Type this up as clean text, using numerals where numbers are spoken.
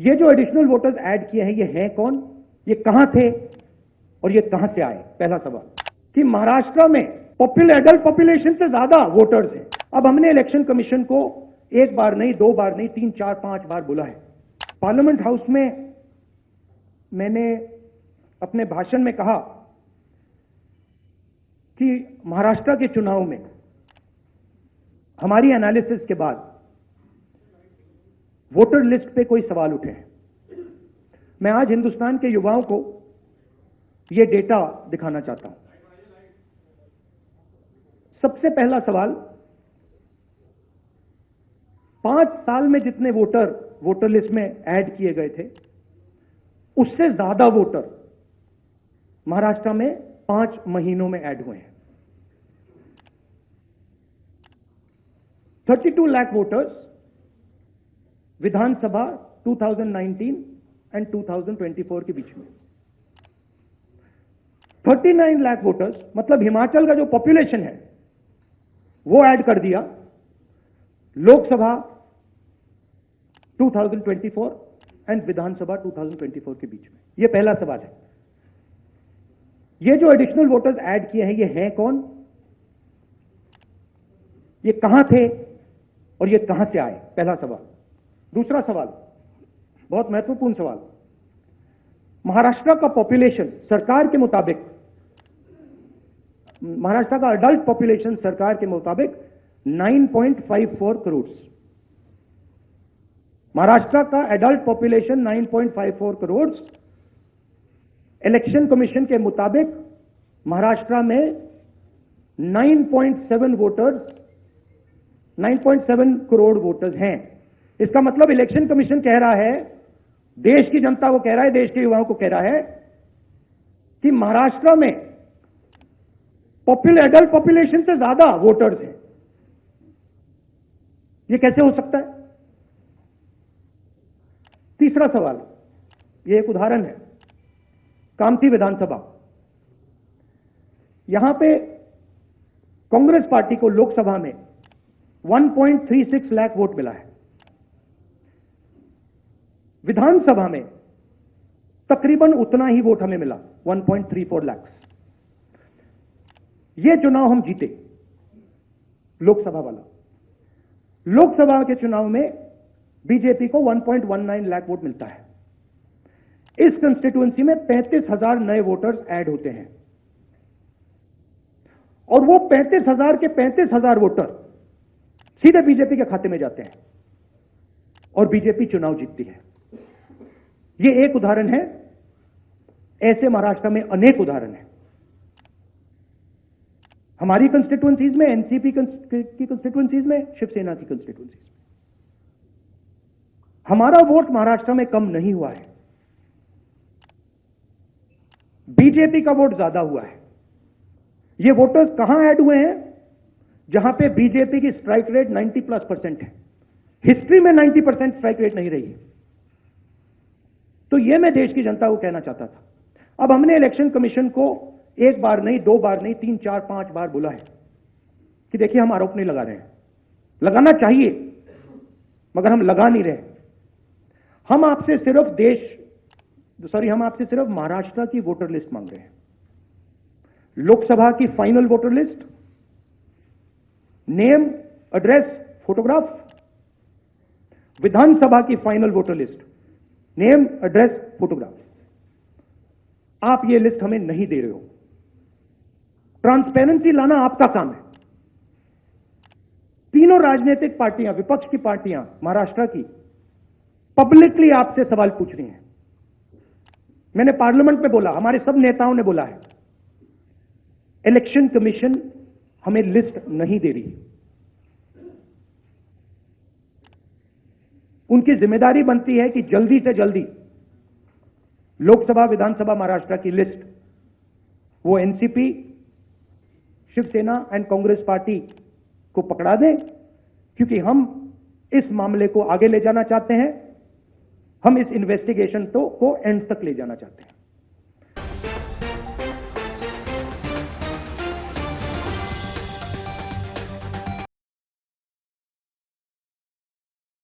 ये जो additional voters add किए हैं ये हैं कौन, ये कहां थे और ये कहां से आए? पहला सवाल कि महाराष्ट्र में एडल्ट पॉपुलेशन से ज्यादा वोटर्स हैं। अब हमने इलेक्शन कमीशन को एक बार नहीं, दो बार नहीं, 3, 4, 5 बार बुला है। पार्लियामेंट हाउस में मैंने अपने भाषण में कहा कि महाराष्ट्र के चुनाव में हमारी एनालिसिस के बाद वोटर लिस्ट पे कोई सवाल उठे हैं। मैं आज हिंदुस्तान के युवाओं को यह डेटा दिखाना चाहता हूं। सबसे पहला सवाल, 5 साल में जितने वोटर लिस्ट में ऐड किए गए थे उससे ज्यादा वोटर महाराष्ट्र में 5 महीनों में ऐड हुए हैं। 32 लाख वोटर्स विधानसभा 2019 एंड 2024 के बीच में। 39 लाख वोटर्स मतलब हिमाचल का जो पॉपुलेशन है वो ऐड कर दिया लोकसभा 2024 एंड विधानसभा 2024 के बीच में। यह पहला सवाल है। ये जो एडिशनल वोटर्स ऐड किए हैं ये हैं कौन, ये कहां थे और ये कहां से आए? पहला सवाल। दूसरा सवाल, बहुत महत्वपूर्ण सवाल, महाराष्ट्र का पॉपुलेशन सरकार के मुताबिक, महाराष्ट्र का अडल्ट पॉपुलेशन सरकार के मुताबिक 9.54 करोड़। महाराष्ट्र का adult population 9.54 crore. Election commission के मुताबिक महाराष्ट्र में 9.7 करोड़ वोटर्स हैं। इसका मतलब इलेक्शन कमीशन कह रहा है, देश की जनता को कह रहा है, देश के युवाओं को कह रहा है कि महाराष्ट्र में एडल्ट पॉपुलेशन से ज्यादा वोटर्स हैं। यह कैसे हो सकता है? तीसरा सवाल, यह एक उदाहरण है, कामठी विधानसभा। यहां पे कांग्रेस पार्टी को लोकसभा में 1.36 लाख वोट मिला है। विधानसभा में तकरीबन उतना ही वोट हमें मिला, 1.34 लाख। यह चुनाव हम जीते, लोकसभा वाला। लोकसभा के चुनाव में बीजेपी को 1.19 लाख वोट मिलता है। इस कंस्टिट्यूएंसी में 35,000 नए वोटर्स ऐड होते हैं और वो 35,000 के 35,000 वोटर सीधे बीजेपी के खाते में जाते हैं और बीजेपी चुनाव जीतती है। यह एक उदाहरण है, ऐसे महाराष्ट्र में अनेक उदाहरण हैं। हमारी कंस्टिट्यूएंसीज में, एनसीपी की कंस्टिट्यूएंसीज में, शिवसेना की कंस्टिट्यूएंसीज में। हमारा वोट महाराष्ट्र में कम नहीं हुआ है, बीजेपी का वोट ज्यादा हुआ है। ये वोटर्स कहां ऐड हुए हैं? जहां पे बीजेपी की स्ट्राइक रेट 90+% है। हिस्ट्री में 90% स्ट्राइक रेट नहीं रही है। तो यह मैं देश की जनता को कहना चाहता था। अब हमने इलेक्शन कमीशन को एक बार नहीं, दो बार नहीं, 3, 4, 5 बार बोला है कि देखिए हम आरोप नहीं लगा रहे हैं, लगाना चाहिए मगर हम लगा नहीं रहे। हम आपसे सिर्फ महाराष्ट्र की वोटर लिस्ट मांग रहे हैं। लोकसभा की final voter list, name, address, photograph. Vidhan Sabha की final voter list, name, address, photograph. आप ये लिस्ट हमें नहीं दे रहे हो। ट्रांसपेरेंसी लाना आपका काम है। तीनों राजनीतिक पार्टियां, विपक्ष की पार्टियां महाराष्ट्र की, पब्लिकली आपसे सवाल पूछ रही हैं। मैंने पार्लियामेंट में बोला, हमारे सब नेताओं ने बोला है, इलेक्शन कमीशन हमें लिस्ट नहीं दे रही। उनकी जिम्मेदारी बनती है कि जल्दी से जल्दी लोकसभा, विधानसभा महाराष्ट्र की लिस्ट वो NCP, Shiv Sena and Congress party को पकड़ा दें, क्योंकि हम इस मामले को आगे ले जाना चाहते हैं। हम इस इन्वेस्टिगेशन को एंड तक ले जाना चाहते हैं।